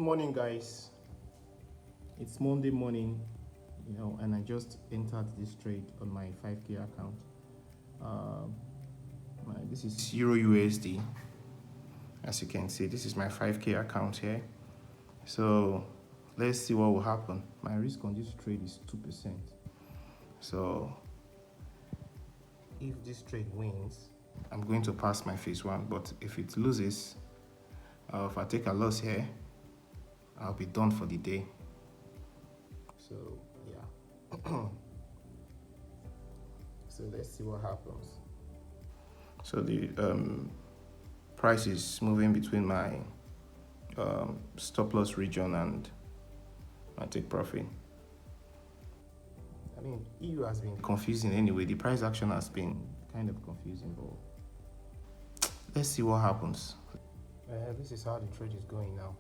morning, guys. It's Monday morning, and I just entered this trade on my 5K account. This is Euro USD. As you can see, this is my 5K account here. So let's see what will happen. My risk on this trade is 2%. So if this trade wins, I'm going to pass my phase one. But if it loses, if I take a loss here, I'll be done for the day. So yeah. So let's see what happens. So the price is moving between my stop loss region and my take profit. I mean, EU has been confusing anyway. The price action has been kind of confusing, but let's see what happens. This is how the trade is going now.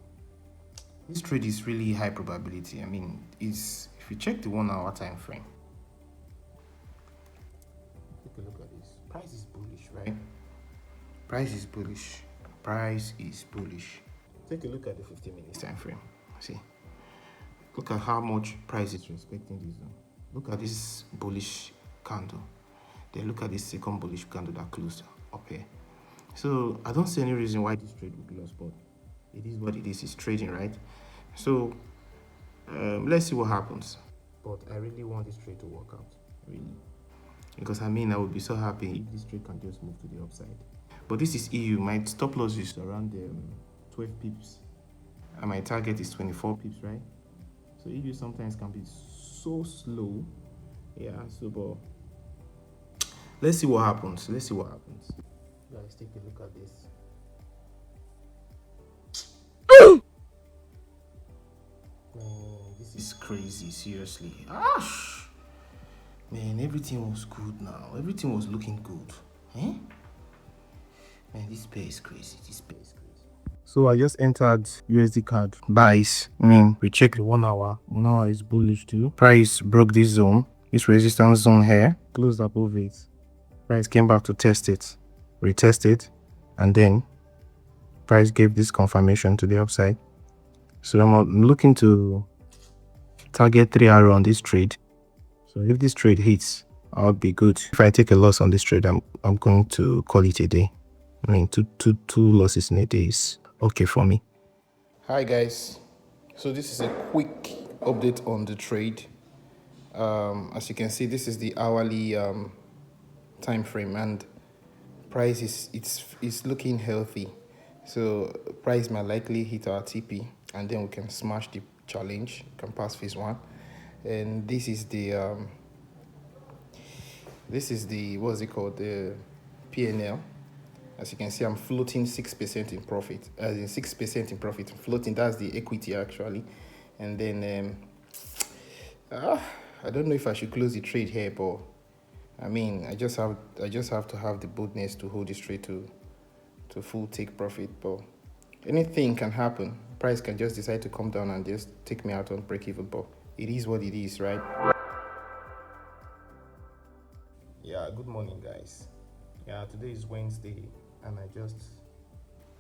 This trade is really high probability. I mean, if you check the 1 hour time frame, take a look at this. Price is bullish, right? Price is bullish. Price is bullish. Take a look at the 50 minutes time frame. See, look at how much price is respecting this zone. Look at this bullish candle. Then look at this second bullish candle that closed up here. So I don't see any reason why this trade would be lost, but it is what it is. It's trading, right? So let's see what happens. But I really want this trade to work out, really, because I mean, I would be so happy if this trade can just move to the upside. But this is EU. My stop loss is around 12 pips, and my target is 24 pips, right? So EU sometimes can be so slow. Yeah. So, but let's see what happens. Let's see what happens. Guys, take a look at this. Man, this is crazy, seriously. Man, everything was good now. Everything was looking good. Eh? Man, this pair is crazy. So I just entered USD card buys. We check the 1 hour. 1 hour is bullish too. Price broke this zone, this resistance zone here, closed above it. Price came back to test it, retest it, and then price gave this confirmation to the upside. So I'm looking to target 3 hour on this trade. So if this trade hits, I'll be good. If I take a loss on this trade, I'm going to call it a day. I mean, two losses in a day is okay for me. Hi guys, so this is a quick update on the trade. As you can see, this is the hourly time frame, and price is looking healthy. So price might likely hit our TP, and then we can smash the challenge, can pass phase one. And this is the what's it called, the PNL. As you can see, I'm floating 6% in profit. As in 6% in profit, floating, that's the equity actually. And then I don't know if I should close the trade here, but I mean, I just have to have the boldness to hold this trade to full take profit. But anything can happen. Price can just decide to come down and just take me out on break even. But it is what it is, right? Yeah, good morning guys. Yeah, today is Wednesday and I just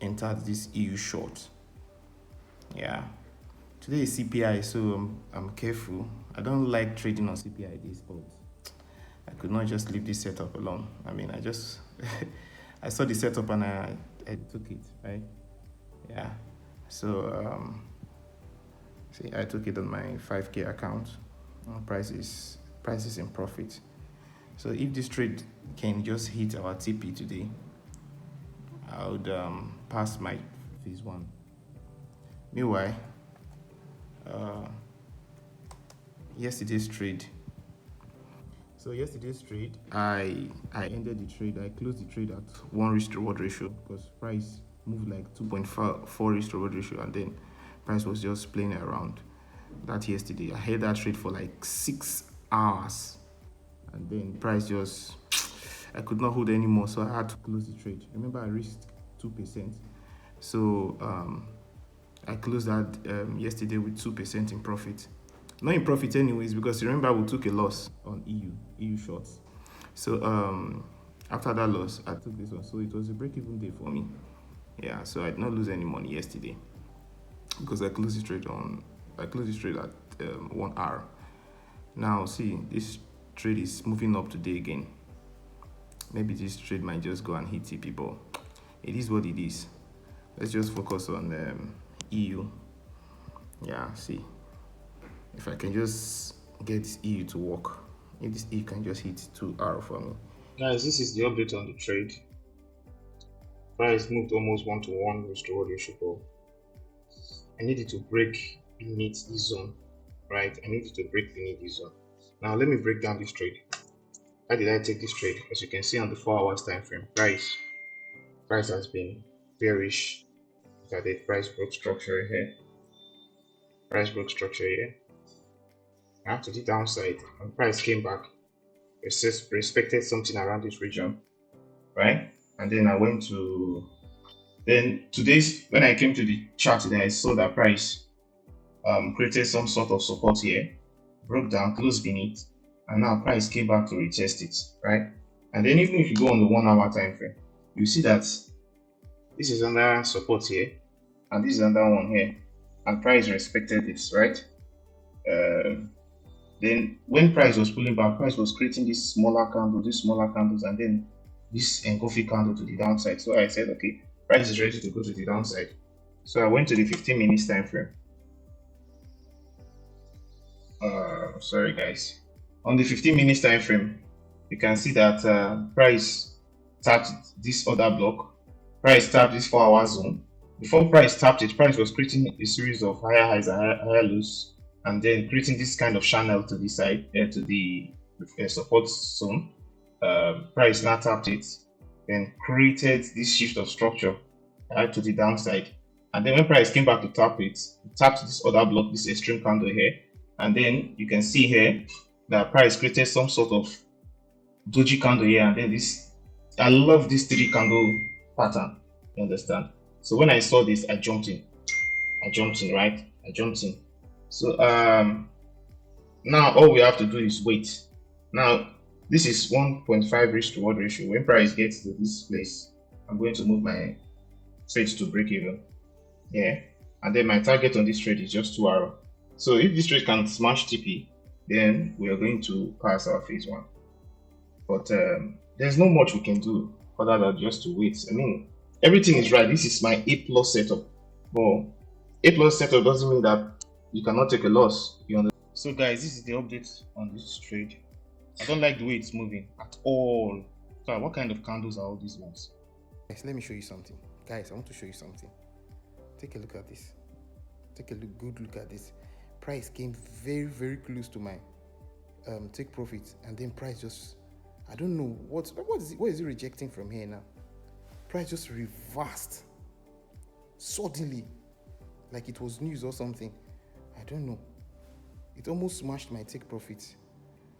entered this EU short. Yeah, today is CPI, so I'm careful. I don't like trading on CPI days, but I could not just leave this setup alone. I mean, I just I saw the setup and I took it, right? Yeah. So see, I took it on my 5K account. Price is in profit. So if this trade can just hit our TP today, I would pass my phase one. Meanwhile, yesterday's trade. So yesterday's trade, I ended the trade. I closed the trade at 1 risk to reward ratio because price moved like 2.4 risk to reward ratio, and then price was just playing around. That yesterday, I held that trade for like 6 hours, and then price just, I could not hold anymore, so I had to close the trade. Remember, I risked 2%, so I closed that yesterday with 2% in profit. Not in profit anyways, because remember we took a loss on EU shorts. So after that loss, I took this one, so it was a break-even day for me. Yeah, so I did not lose any money yesterday. because I closed this trade at 1 hour. Now see, this trade is moving up today again. Maybe this trade might just go and hit TP, but it is what it is. Let's just focus on EU. Yeah, see if I can just get this EU to work. If this EU can just hit 2 hour for me. Guys, this is the update on the trade. Price moved almost 1-to-1 restore ratio. I needed to break beneath this zone, right? I needed to break beneath this zone. Now let me break down this trade. How did I take this trade? As you can see on the 4 hours time frame, price has been bearish. Look at it, price broke structure here. Price broke structure here. Now to the downside, and price came back. Respected something around this region, right? And then I went to today's, when I came to the chart today, I saw that price created some sort of support here, broke down, closed beneath, and now price came back to retest it, right? And then even if you go on the 1 hour time frame, you see that this is under support here, and this is under one here, and price respected this, right? Then when price was pulling back, price was creating these smaller candles, and then this engulfing candle to the downside. So I said, okay, price is ready to go to the downside. So I went to the 15 minutes time frame. Sorry guys. On the 15 minutes time frame, you can see that price tapped this other block. Price tapped this 4 hour zone. Before price tapped it, price was creating a series of higher highs and higher lows, and then creating this kind of channel to the side, to the support zone. Price now tapped it, then created this shift of structure to the downside. And then when price came back to tap it, tapped this other block, this extreme candle here. And then you can see here that price created some sort of doji candle here. And then this, I love this 3 candle pattern. You understand? So when I saw this, I jumped in, right? I jumped in. So now all we have to do is wait. Now this is 1.5 risk to reward ratio. When price gets to this place, I'm going to move my trade to break even. Yeah, and then my target on this trade is just 2 hour. So if this trade can smash TP, then we are going to pass our phase 1. But there's not much we can do other than just to wait. I mean, everything is right. This is my A+ setup. But A+ setup doesn't mean that you cannot take a loss. You understand? So guys, this is the update on this trade. I don't like the way it's moving at all. So what kind of candles are all these ones? Guys, let me show you something. Guys, I want to show you something. Take a look at this. Take a good look at this. Price came very, very close to my take profit, and then price just, I don't know what is it rejecting from here now. Price just reversed suddenly, like it was news or something. I don't know. It almost smashed my take profit.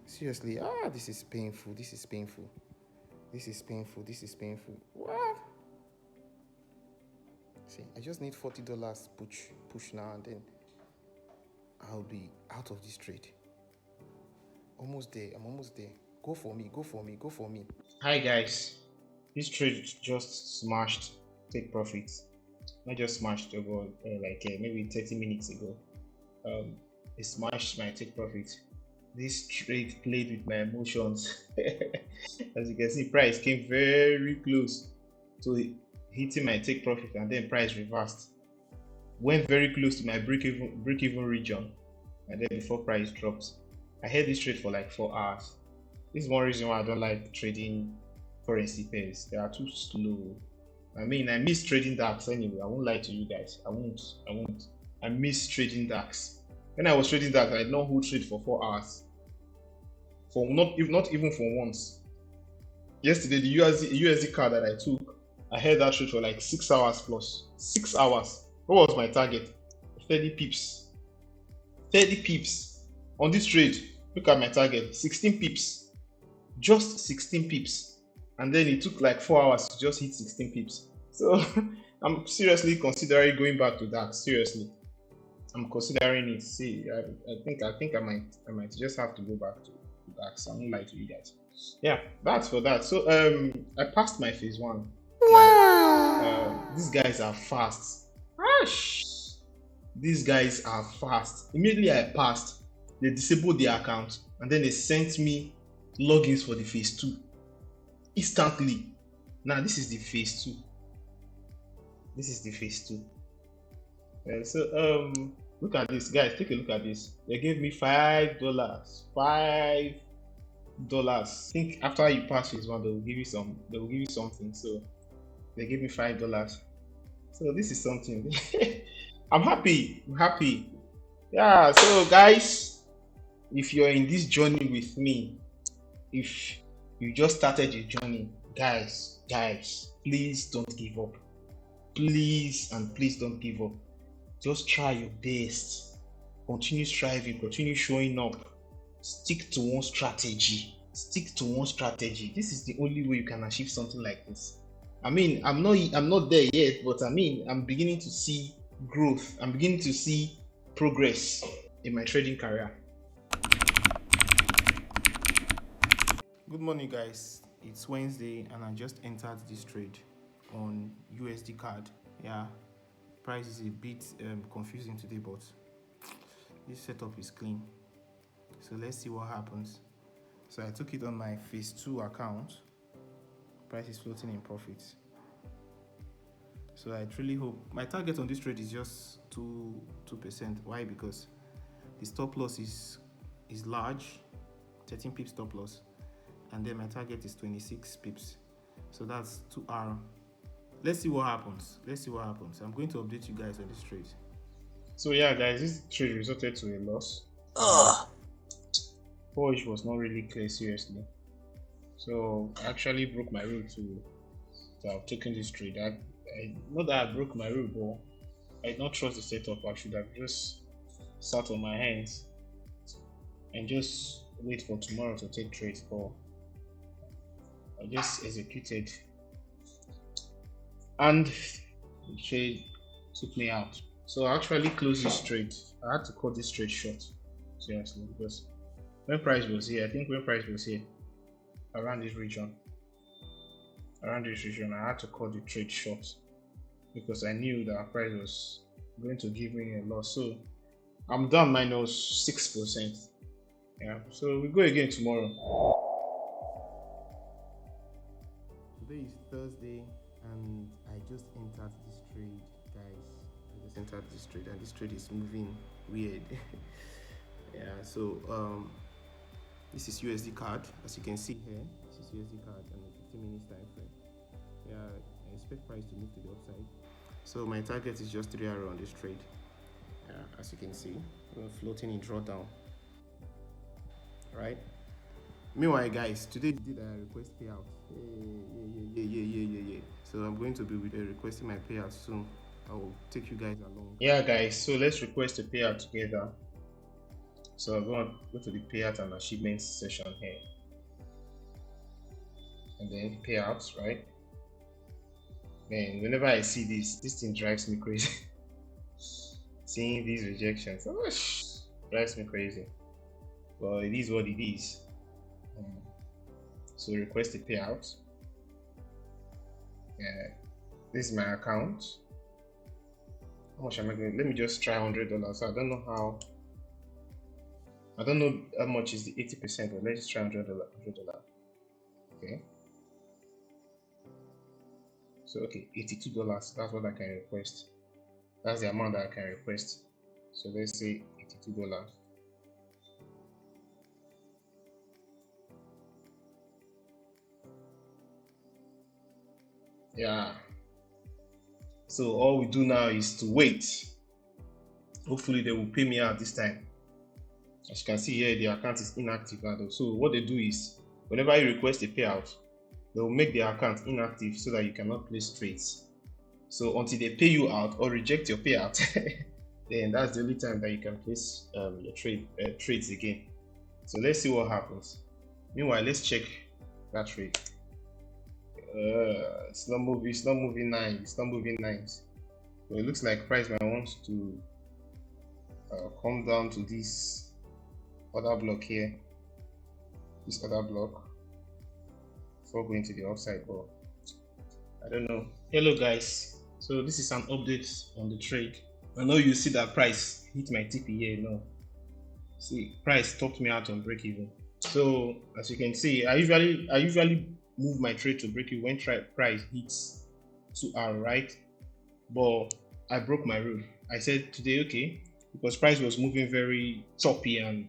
Seriously, this is painful. This is painful. What? See, I just need $40 push now, and then I'll be out of this trade. Almost there. I'm almost there. Go for me. Hi guys, this trade just smashed take profits. Not just smashed over maybe 30 minutes ago. It smashed my take profit. This trade played with my emotions. As you can see, price came very close to hitting my take profit, and then price reversed. Went very close to my break-even region, and then before price drops. I held this trade for like 4 hours. This is one reason why I don't like trading currency pairs. They are too slow. I mean, I miss trading DAX anyway. I won't lie to you guys. I won't. I miss trading DAX. When I was trading DAX, I did not hold trade for 4 hours. For not even for once. Yesterday, the USD card that I took, I held that trade for like 6 hours plus. 6 hours. What was my target? 30 pips. 30 pips. On this trade, look at my target. 16 pips. Just 16 pips. And then it took like 4 hours to just hit 16 pips. So I'm seriously considering going back to that. Seriously. I'm considering it. See, I think I might just have to go back to that. I won't lie to you guys. Yeah, that's for that. So I passed my phase 1. Wow. These guys are fast. These guys are fast. Immediately I passed, they disabled the account and then they sent me logins for the phase 2 instantly. Now this is the phase 2. This is the phase 2. So look at this, guys. Take a look at this. They gave me $5. $5. I think after you pass phase 1, they will give you something. So they gave me $5. So this is something. I'm happy. Yeah, so guys, if you're in this journey with me, if you just started your journey, guys, please don't give up. Please don't give up. Just try your best. Continue striving, continue showing up. Stick to one strategy. This is the only way you can achieve something like this. I mean, I'm not there yet, but I mean, I'm beginning to see growth. I'm beginning to see progress in my trading career. Good morning, guys. It's Wednesday and I just entered this trade on USD card. Yeah, price is a bit confusing today, but this setup is clean. So let's see what happens. So I took it on my phase 2 account. Price is floating in profits. So I truly hope my target on this trade is just 2%. Why? Because the stop loss is large, 13 pips stop loss, and then my target is 26 pips. So that's 2R. Let's see what happens. I'm going to update you guys on this trade. So yeah, guys, this trade resulted to a loss. Which was not really clear, seriously. So I actually broke my rule to have taken this trade. Not that I broke my rule, but I did not trust the setup. I should have just sat on my hands and just wait for tomorrow to take trades. But I just executed, and the trade took me out. So I actually closed this trade. I had to cut this trade short, seriously, because when price was here, around this region, I had to cut the trade short because I knew that price was going to give me a loss. So I'm down minus 6%. Yeah, so we go again tomorrow. Today is Thursday and I just entered this trade, guys. And this trade is moving weird. Yeah, so this is USD card, as you can see here. This is USD card and a 15 minutes time frame. Yeah, I expect price to move to the upside. So my target is just 3R on this trade. Yeah, as you can see, we're floating in drawdown. Right. Meanwhile, guys, today did a request payout. Yeah. So I'm going to be requesting my payout soon. I will take you guys along. Yeah, guys, so let's request a payout together. So I'm going to go to the payout and achievements session here, and then payouts, right? Man, whenever I see this thing drives me crazy. Seeing these rejections, drives me crazy. Well, it is what it is. So request a payout. Yeah, this is my account. How much am I going? Let me just try $100. So I don't know how much is the 80%, but let's just try $100. Okay. So okay, $82. That's what I can request. That's the amount that I can request. So let's say $82. Yeah. So all we do now is to wait. Hopefully they will pay me out this time. As you can see here, the account is inactive. So what they do is, whenever you request a payout, they will make the account inactive so that you cannot place trades. So until they pay you out or reject your payout, then that's the only time that you can place your trades again. So let's see what happens. Meanwhile, let's check that trade. It's not moving nice. So it looks like price might want to come down to this other block here, before going to the upside, but I don't know. Hello guys, so this is an update on the trade. I know you see that price hit my TP here. No, see, price stopped me out on break even. So as you can see, I usually move my trade to break even when price hits 2R, right? But I broke my rule. I said today, okay, because price was moving very choppy and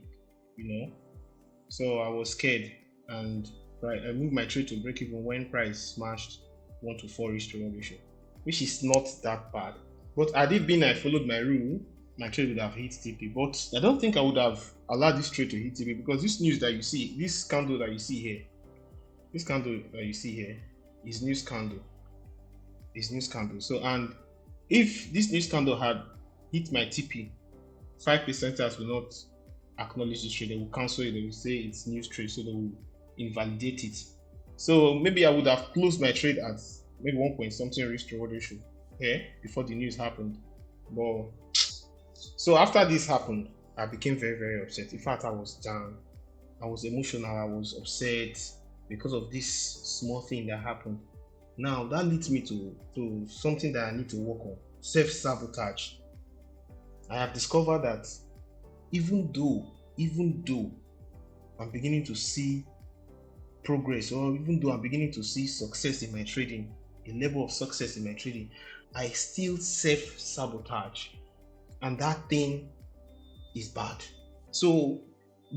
so I was scared and I moved my trade to break even when price smashed 1 to 4 to 1 ratio, which is not that bad. But had it been I followed my rule, my trade would have hit TP. But I don't think I would have allowed this trade to hit TP because this news that you see, this candle that you see here, this candle that you see here is news candle. Is news candle. So and if this news candle had hit my TP, 5%ers will not acknowledge this trade. They will cancel it. They will say it's news trade, so they will invalidate it. So maybe I would have closed my trade at maybe 1 point something risk to reward ratio here before the news happened. But so after this happened, I became very, very upset. In fact, I was down. I was emotional. I was upset because of this small thing that happened. Now that leads me to something that I need to work on: self-sabotage. I have discovered that even though I'm beginning to see progress, or even though I'm beginning to see success in my trading, a level of success in my trading, I still self-sabotage, and that thing is bad. So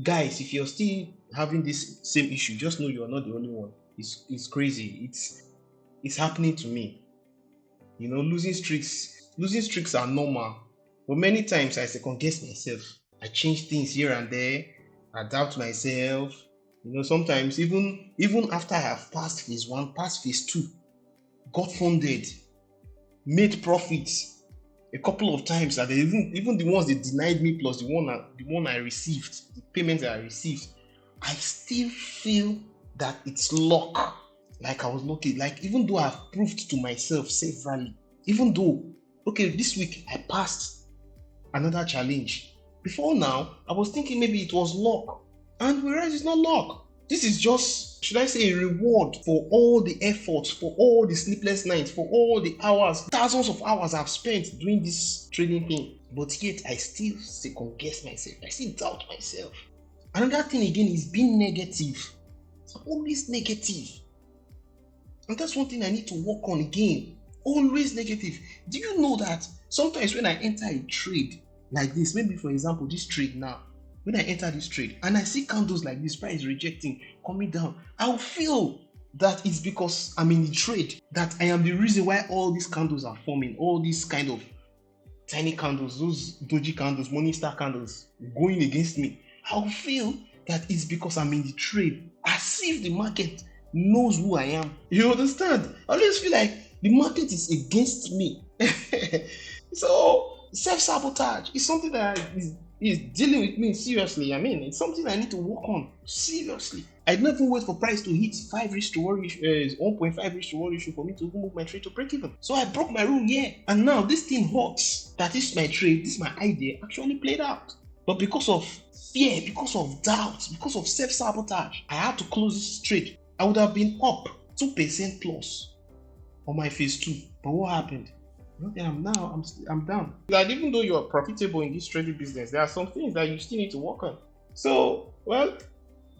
guys, if you're still having this same issue, just know you're not the only one. It's crazy. It's happening to me. Losing streaks are normal, but many times I second guess myself. I change things here and there. I doubt myself. Sometimes even after I have passed phase 1, passed phase 2, got funded, made profits a couple of times, and even the ones they denied me plus the one I received, the payment that I received, I still feel that it's luck. Like I was lucky. Like even though I've proved to myself severally, even though this week I passed another challenge. Before now, I was thinking maybe it was luck, and whereas it's not luck. This is just, should I say, a reward for all the efforts, for all the sleepless nights, for all the hours, thousands of hours I've spent doing this trading thing. But yet I still second guess myself. I still doubt myself. Another thing again is being negative. It's always negative. And that's one thing I need to work on again. Always negative. Do you know that sometimes when I enter a trade like this, maybe for example this trade now, when I enter this trade and I see candles like this, price rejecting, coming down, I'll feel that it's because I'm in the trade, that I am the reason why all these candles are forming, all these kind of tiny candles, those doji candles, morning star candles going against me. I'll feel that it's because I'm in the trade, as if the market knows who I am. You understand? I always feel like the market is against me. So self-sabotage is something that is dealing with me seriously. I mean, it's something I need to work on seriously. I don't even wait for price to hit 5 reach to 1 ratio, 1.5 reach to 1 ratio for me to move my trade to break even. So I broke my rule here, and now this thing hurts. That is my trade, this is my idea actually played out. But because of fear, because of doubt, because of self-sabotage, I had to close this trade. I would have been up 2% plus on my phase 2. But what happened? Okay, I'm down. That even though you're profitable in this trading business, there are some things that you still need to work on. So, well,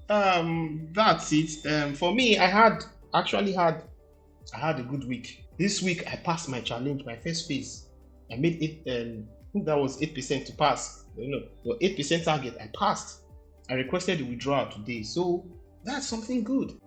that's it. For me, I had a good week. This week I passed my challenge, my first phase. I made it. I think that was 8% to pass. The 8% target I passed. I requested the withdrawal today, so that's something good.